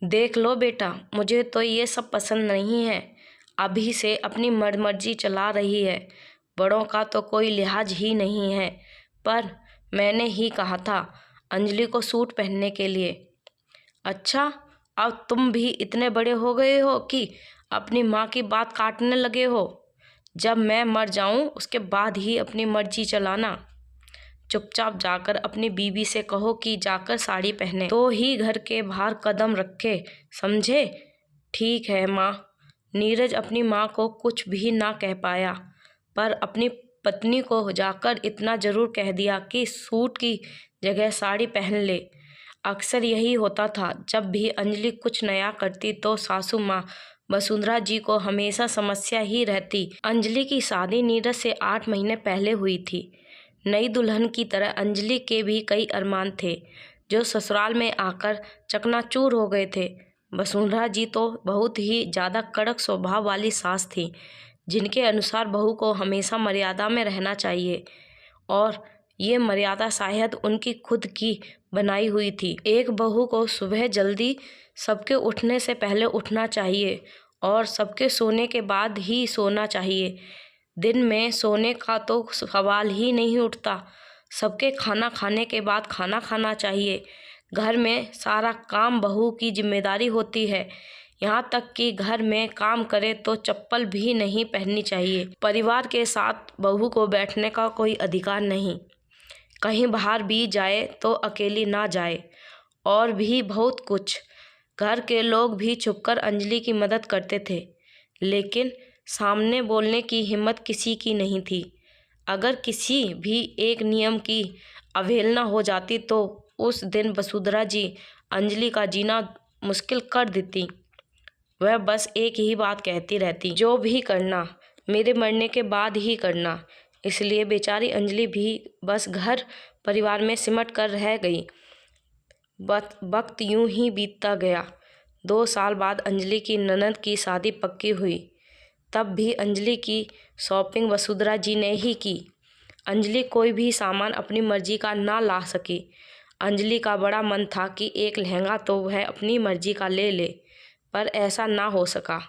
देख लो बेटा, मुझे तो ये सब पसंद नहीं है। अभी से अपनी मर्जी चला रही है। बड़ों का तो कोई लिहाज ही नहीं है। पर मैंने ही कहा था अंजलि को सूट पहनने के लिए। अच्छा, अब तुम भी इतने बड़े हो गए हो कि अपनी माँ की बात काटने लगे हो। जब मैं मर जाऊं उसके बाद ही अपनी मर्जी चलाना। चुपचाप जाकर अपनी बीवी से कहो कि जाकर साड़ी पहने तो ही घर के बाहर कदम रखे, समझे? ठीक है माँ। नीरज अपनी माँ को कुछ भी ना कह पाया, पर अपनी पत्नी को जाकर इतना जरूर कह दिया कि सूट की जगह साड़ी पहन ले। अक्सर यही होता था, जब भी अंजलि कुछ नया करती तो सासू माँ वसुंधरा जी को हमेशा समस्या ही रहती। अंजलि की शादी नीरज से 8 महीने पहले हुई थी। नई दुल्हन की तरह अंजलि के भी कई अरमान थे, जो ससुराल में आकर चकनाचूर हो गए थे। वसुंधरा जी तो बहुत ही ज़्यादा कड़क स्वभाव वाली सास थी, जिनके अनुसार बहू को हमेशा मर्यादा में रहना चाहिए, और ये मर्यादा शायद उनकी खुद की बनाई हुई थी। एक बहू को सुबह जल्दी सबके उठने से पहले उठना चाहिए और सबके सोने के बाद ही सोना चाहिए। दिन में सोने का तो सवाल ही नहीं उठता। सबके खाना खाने के बाद खाना खाना चाहिए। घर में सारा काम बहू की जिम्मेदारी होती है। यहाँ तक कि घर में काम करे तो चप्पल भी नहीं पहननी चाहिए। परिवार के साथ बहू को बैठने का कोई अधिकार नहीं। कहीं बाहर भी जाए तो अकेली ना जाए, और भी बहुत कुछ। घर के लोग भी छुपकर अंजलि की मदद करते थे, लेकिन सामने बोलने की हिम्मत किसी की नहीं थी। अगर किसी भी एक नियम की अवहेलना हो जाती तो उस दिन वसुंधरा जी अंजलि का जीना मुश्किल कर देती। वह बस एक ही बात कहती रहती, जो भी करना मेरे मरने के बाद ही करना। इसलिए बेचारी अंजलि भी बस घर परिवार में सिमट कर रह गई। वक्त यूं ही बीतता गया। 2 साल बाद अंजलि की ननद की शादी पक्की हुई। तब भी अंजलि की शॉपिंग वसुंधरा जी ने ही की। अंजलि कोई भी सामान अपनी मर्जी का ना ला सकी। अंजलि का बड़ा मन था कि एक लहंगा तो वह अपनी मर्जी का ले ले, पर ऐसा ना हो सका।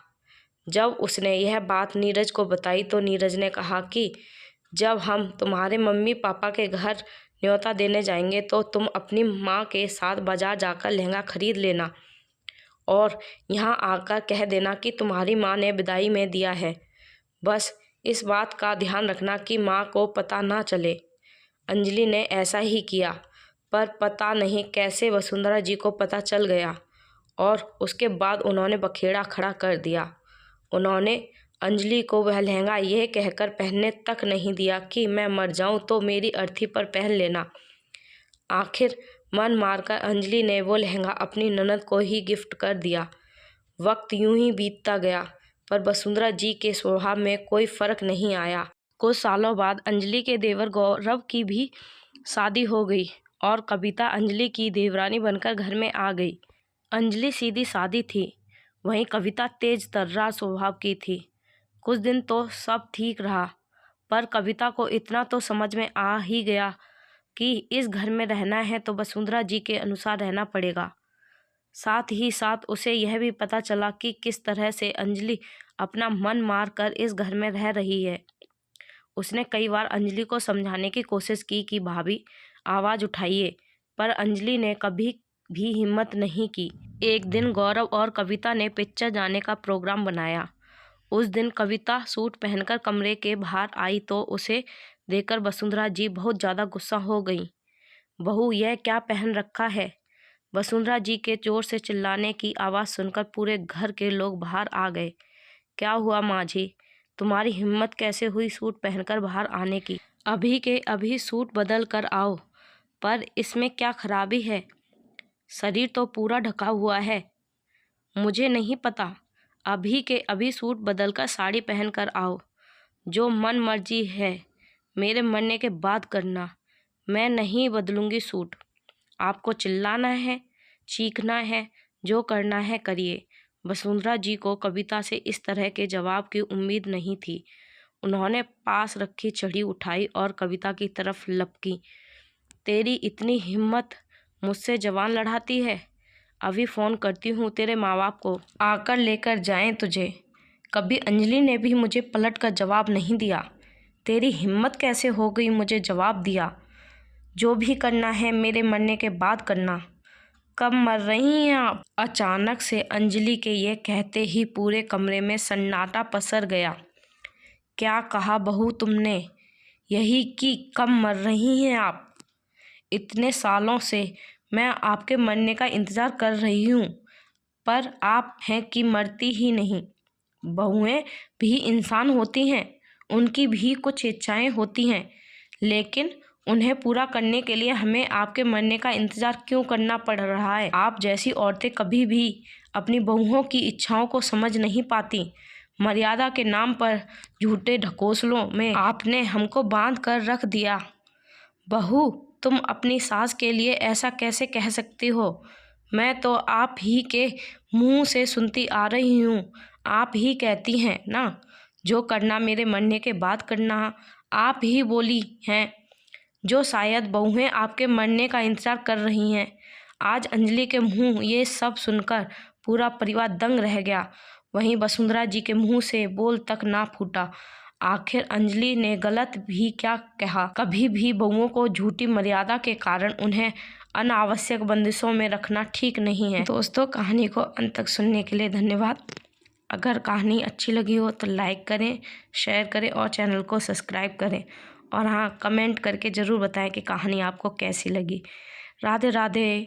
जब उसने यह बात नीरज को बताई तो नीरज ने कहा कि जब हम तुम्हारे मम्मी पापा के घर न्योता देने जाएंगे तो तुम अपनी माँ के साथ बाजार जाकर लहंगा खरीद लेना, और यहाँ आकर कह देना कि तुम्हारी माँ ने विदाई में दिया है। बस इस बात का ध्यान रखना कि माँ को पता ना चले। अंजलि ने ऐसा ही किया, पर पता नहीं कैसे वसुंधरा जी को पता चल गया, और उसके बाद उन्होंने बखेड़ा खड़ा कर दिया। उन्होंने अंजलि को वह लहंगा यह कहकर पहनने तक नहीं दिया कि मैं मर जाऊं तो मेरी अर्थी पर पहन लेना। आखिर मन मारकर अंजलि ने वो लहंगा अपनी ननद को ही गिफ्ट कर दिया। वक्त यूं ही बीतता गया, पर वसुंधरा जी के स्वभाव में कोई फर्क नहीं आया। कुछ सालों बाद अंजलि के देवर गौरव की भी शादी हो गई, और कविता अंजलि की देवरानी बनकर घर में आ गई। अंजलि सीधी सादी थी, वहीं कविता तेज तर्रार स्वभाव की थी। कुछ दिन तो सब ठीक रहा, पर कविता को इतना तो समझ में आ ही गया कि इस घर में रहना है तो वसुंधरा जी के अनुसार रहना पड़ेगा। साथ ही साथ उसे यह भी पता चला कि किस तरह से अंजलि अपना मन मार कर इस घर में रह रही है। उसने कई बार अंजलि को समझाने की कोशिश की कि भाभी आवाज़ उठाइए, पर अंजलि ने कभी भी हिम्मत नहीं की। एक दिन गौरव और कविता ने पिक्चर जाने का प्रोग्राम बनाया। उस दिन कविता सूट पहनकर कमरे के बाहर आई तो उसे देखकर वसुंधरा जी बहुत ज़्यादा गुस्सा हो गई। बहू, यह क्या पहन रखा है? वसुंधरा जी के जोर से चिल्लाने की आवाज़ सुनकर पूरे घर के लोग बाहर आ गए। क्या हुआ माँ जी, तुम्हारी हिम्मत कैसे हुई सूट पहनकर बाहर आने की? अभी के अभी सूट बदल कर आओ। पर इसमें क्या खराबी है? शरीर तो पूरा ढका हुआ है। मुझे नहीं पता, अभी के अभी सूट बदलकर साड़ी पहन कर आओ। जो मन मर्जी है मेरे मरने के बाद करना। मैं नहीं बदलूंगी सूट। आपको चिल्लाना है, चीखना है, जो करना है करिए। वसुंधरा जी को कविता से इस तरह के जवाब की उम्मीद नहीं थी। उन्होंने पास रखी छड़ी उठाई और कविता की तरफ लपकी। तेरी इतनी हिम्मत, मुझसे जवान लड़ाती है? अभी फ़ोन करती हूँ तेरे माँ बाप को, आकर लेकर जाएं तुझे। कभी अंजलि ने भी मुझे पलट कर जवाब नहीं दिया। तेरी हिम्मत कैसे हो गई मुझे जवाब दिया? जो भी करना है मेरे मरने के बाद करना। कब मर रही हैं आप? अचानक से अंजलि के ये कहते ही पूरे कमरे में सन्नाटा पसर गया। क्या कहा बहू तुमने? यही कि कब मर रही हैं आप? इतने सालों से मैं आपके मरने का इंतज़ार कर रही हूँ, पर आप हैं कि मरती ही नहीं। बहुएं भी इंसान होती हैं, उनकी भी कुछ इच्छाएं होती हैं, लेकिन उन्हें पूरा करने के लिए हमें आपके मरने का इंतज़ार क्यों करना पड़ रहा है? आप जैसी औरतें कभी भी अपनी बहुओं की इच्छाओं को समझ नहीं पाती। मर्यादा के नाम पर झूठे ढकोसलों में आपने हमको बांध कर रख दिया। बहू, तुम अपनी सास के लिए ऐसा कैसे कह सकती हो? मैं तो आप ही के मुंह से सुनती आ रही हूँ। आप ही कहती हैं ना, जो करना मेरे मरने के बाद करना। आप ही बोली हैं, जो शायद बहुएं आपके मरने का इंतज़ार कर रही हैं। आज अंजलि के मुंह ये सब सुनकर पूरा परिवार दंग रह गया। वहीं वसुंधरा जी के मुंह से बोल तक ना फूटा। आखिर अंजलि ने गलत भी क्या कहा? कभी भी बहुओं को झूठी मर्यादा के कारण उन्हें अनावश्यक बंदिशों में रखना ठीक नहीं है। दोस्तों, कहानी को अंत तक सुनने के लिए धन्यवाद। अगर कहानी अच्छी लगी हो तो लाइक करें, शेयर करें और चैनल को सब्सक्राइब करें। और हाँ, कमेंट करके ज़रूर बताएं कि कहानी आपको कैसी लगी। राधे राधे।